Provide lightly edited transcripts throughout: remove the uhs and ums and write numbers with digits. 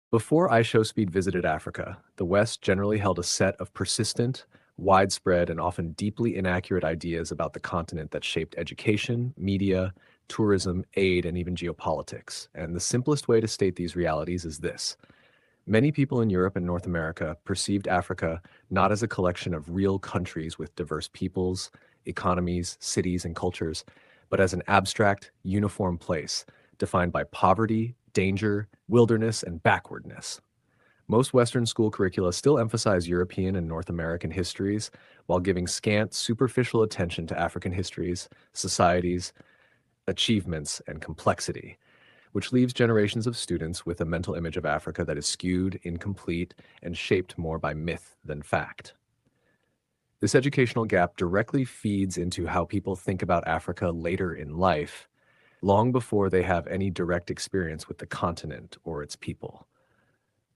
Before IShowSpeed visited Africa, the West generally held a set of persistent, widespread, and often deeply inaccurate ideas about the continent that shaped education, media, tourism, aid, and even geopolitics. And the simplest way to state these realities is this. Many people in Europe and North America perceived Africa not as a collection of real countries with diverse peoples, economies, cities, and cultures, but as an abstract, uniform place defined by poverty, danger, wilderness, and backwardness. Most Western school curricula still emphasize European and North American histories while giving scant, superficial attention to African histories, societies, achievements, and complexity, which leaves generations of students with a mental image of Africa that is skewed, incomplete, and shaped more by myth than fact. This educational gap directly feeds into how people think about Africa later in life, long before they have any direct experience with the continent or its people.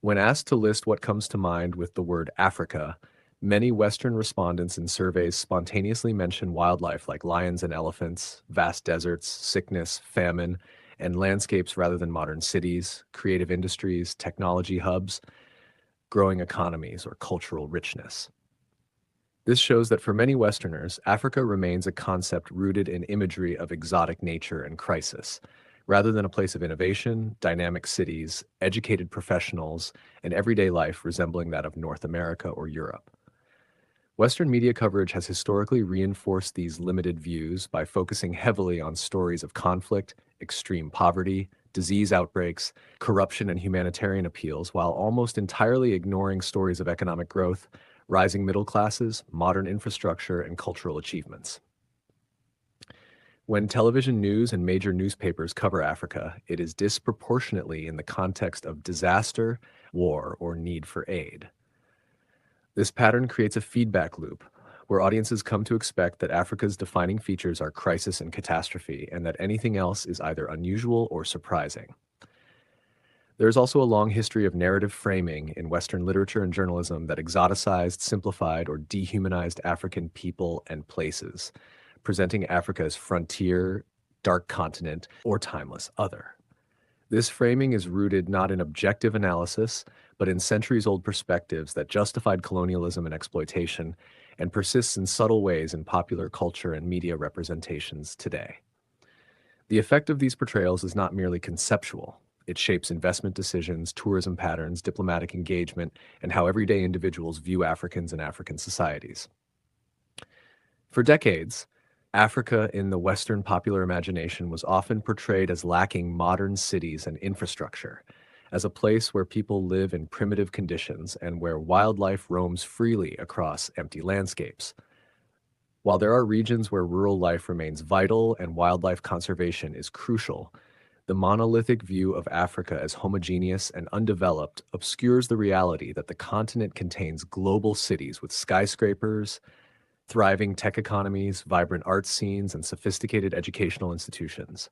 When asked to list what comes to mind with the word Africa, many Western respondents in surveys spontaneously mention wildlife like lions and elephants, vast deserts, sickness, famine, and landscapes rather than modern cities, creative industries, technology hubs, growing economies, or cultural richness. This shows that for many Westerners, Africa remains a concept rooted in imagery of exotic nature and crisis, rather than a place of innovation, dynamic cities, educated professionals, and everyday life resembling that of North America or Europe. Western media coverage has historically reinforced these limited views by focusing heavily on stories of conflict, extreme poverty, disease outbreaks, corruption, and humanitarian appeals, while almost entirely ignoring stories of economic growth, rising middle classes, modern infrastructure, and cultural achievements. When television news and major newspapers cover Africa, it is disproportionately in the context of disaster, war, or need for aid. This pattern creates a feedback loop where audiences come to expect that Africa's defining features are crisis and catastrophe, and that anything else is either unusual or surprising. There is also a long history of narrative framing in Western literature and journalism that exoticized, simplified, or dehumanized African people and places, presenting Africa as frontier, dark continent, or timeless other. This framing is rooted not in objective analysis, but in centuries-old perspectives that justified colonialism and exploitation, and persists in subtle ways in popular culture and media representations today. The effect of these portrayals is not merely conceptual. It shapes investment decisions, tourism patterns, diplomatic engagement, and how everyday individuals view Africans and African societies. For decades, Africa in the Western popular imagination was often portrayed as lacking modern cities and infrastructure, as a place where people live in primitive conditions and where wildlife roams freely across empty landscapes. While there are regions where rural life remains vital and wildlife conservation is crucial, the monolithic view of Africa as homogeneous and undeveloped obscures the reality that the continent contains global cities with skyscrapers, thriving tech economies, vibrant art scenes, and sophisticated educational institutions.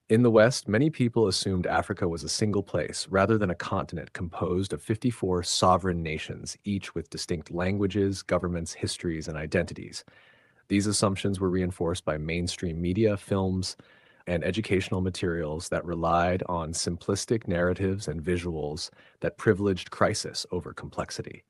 In the West, many people assumed Africa was a single place rather than a continent composed of 54 sovereign nations, each with distinct languages, governments, histories, and identities. These assumptions were reinforced by mainstream media, films, and educational materials that relied on simplistic narratives and visuals that privileged crisis over complexity.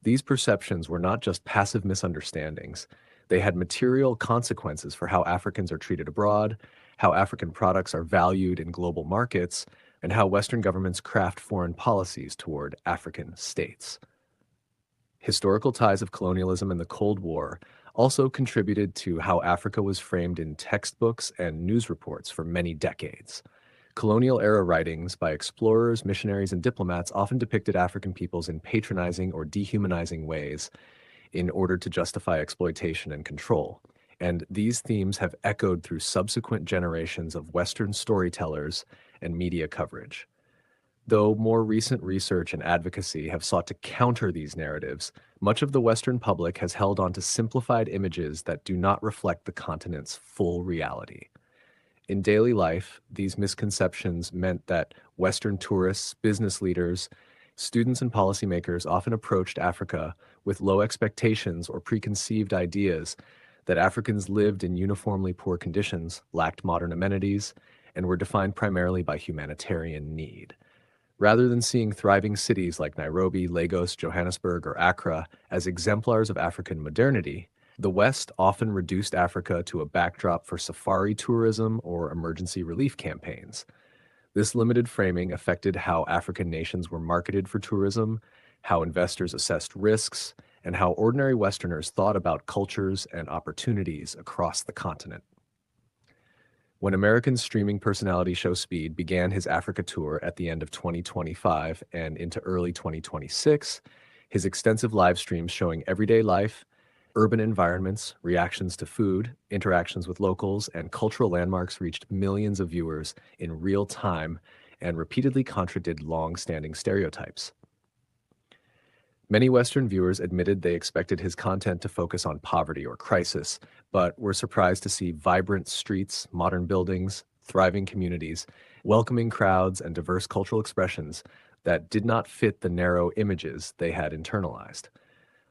These perceptions were not just passive misunderstandings. They had material consequences for how Africans are treated abroad, how African products are valued in global markets, and how Western governments craft foreign policies toward African states. Historical ties of colonialism and the Cold War also contributed to how Africa was framed in textbooks and news reports for many decades. Colonial-era writings by explorers, missionaries, and diplomats often depicted African peoples in patronizing or dehumanizing ways in order to justify exploitation and control. And these themes have echoed through subsequent generations of Western storytellers and media coverage. Though more recent research and advocacy have sought to counter these narratives, much of the Western public has held on to simplified images that do not reflect the continent's full reality. In daily life, these misconceptions meant that Western tourists, business leaders, students, and policymakers often approached Africa with low expectations or preconceived ideas that Africans lived in uniformly poor conditions, lacked modern amenities, and were defined primarily by humanitarian need. Rather than seeing thriving cities like Nairobi, Lagos, Johannesburg, or Accra as exemplars of African modernity, the West often reduced Africa to a backdrop for safari tourism or emergency relief campaigns. This limited framing affected how African nations were marketed for tourism, how investors assessed risks, and how ordinary Westerners thought about cultures and opportunities across the continent. When American streaming personality IshowSpeed began his Africa tour at the end of 2025 and into early 2026, his extensive live streams showing everyday life, urban environments, reactions to food, interactions with locals, and cultural landmarks reached millions of viewers in real time and repeatedly contradicted long-standing stereotypes. Many Western viewers admitted they expected his content to focus on poverty or crisis, but were surprised to see vibrant streets, modern buildings, thriving communities, welcoming crowds, and diverse cultural expressions that did not fit the narrow images they had internalized.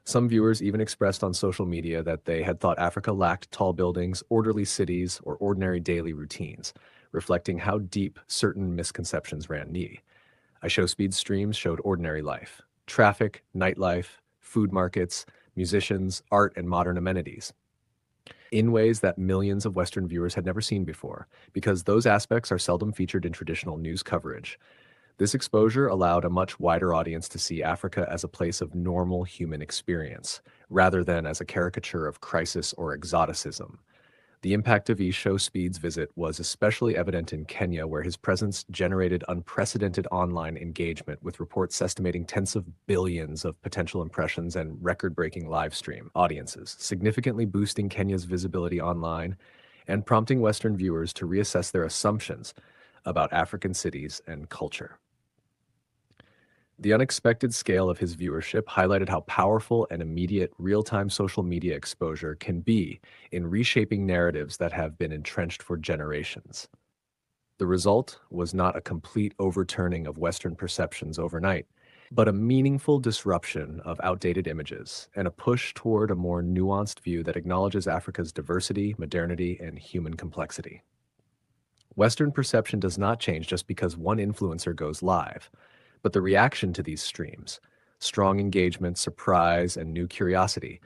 Some viewers even expressed on social media that they had thought Africa lacked tall buildings, orderly cities, or ordinary daily routines, reflecting how deep certain misconceptions ran deep. IShowSpeed streams showed ordinary life, traffic, nightlife, food markets, musicians, art, and modern amenities, in ways that millions of Western viewers had never seen before, because those aspects are seldom featured in traditional news coverage. This exposure allowed a much wider audience to see Africa as a place of normal human experience, rather than as a caricature of crisis or exoticism. The impact of IshowSpeed's visit was especially evident in Kenya, where his presence generated unprecedented online engagement, with reports estimating tens of billions of potential impressions and record-breaking live stream audiences, significantly boosting Kenya's visibility online and prompting Western viewers to reassess their assumptions about African cities and culture. The unexpected scale of his viewership highlighted how powerful and immediate real-time social media exposure can be in reshaping narratives that have been entrenched for generations. The result was not a complete overturning of Western perceptions overnight, but a meaningful disruption of outdated images and a push toward a more nuanced view that acknowledges Africa's diversity, modernity, and human complexity. Western perception does not change just because one influencer goes live, but the reaction to these streams, strong engagement, surprise, and new curiosity,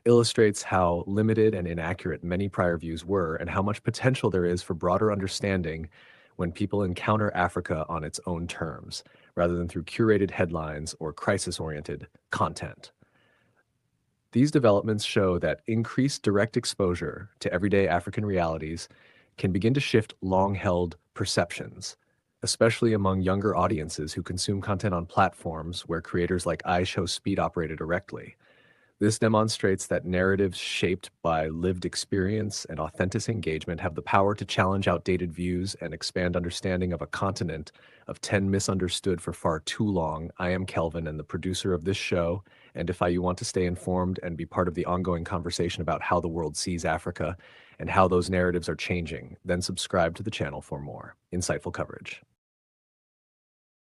illustrates how limited and inaccurate many prior views were and how much potential there is for broader understanding when people encounter Africa on its own terms, rather than through curated headlines or crisis-oriented content. These developments show that increased direct exposure to everyday African realities can begin to shift long-held perceptions, especially among younger audiences who consume content on platforms where creators like IShowSpeed operated directly. This demonstrates that narratives shaped by lived experience and authentic engagement have the power to challenge outdated views and expand understanding of a continent of 10 misunderstood for far too long. I am Kelvin and the producer of this show, and if you want to stay informed and be part of the ongoing conversation about how the world sees Africa and how those narratives are changing, then subscribe to the channel for more insightful coverage.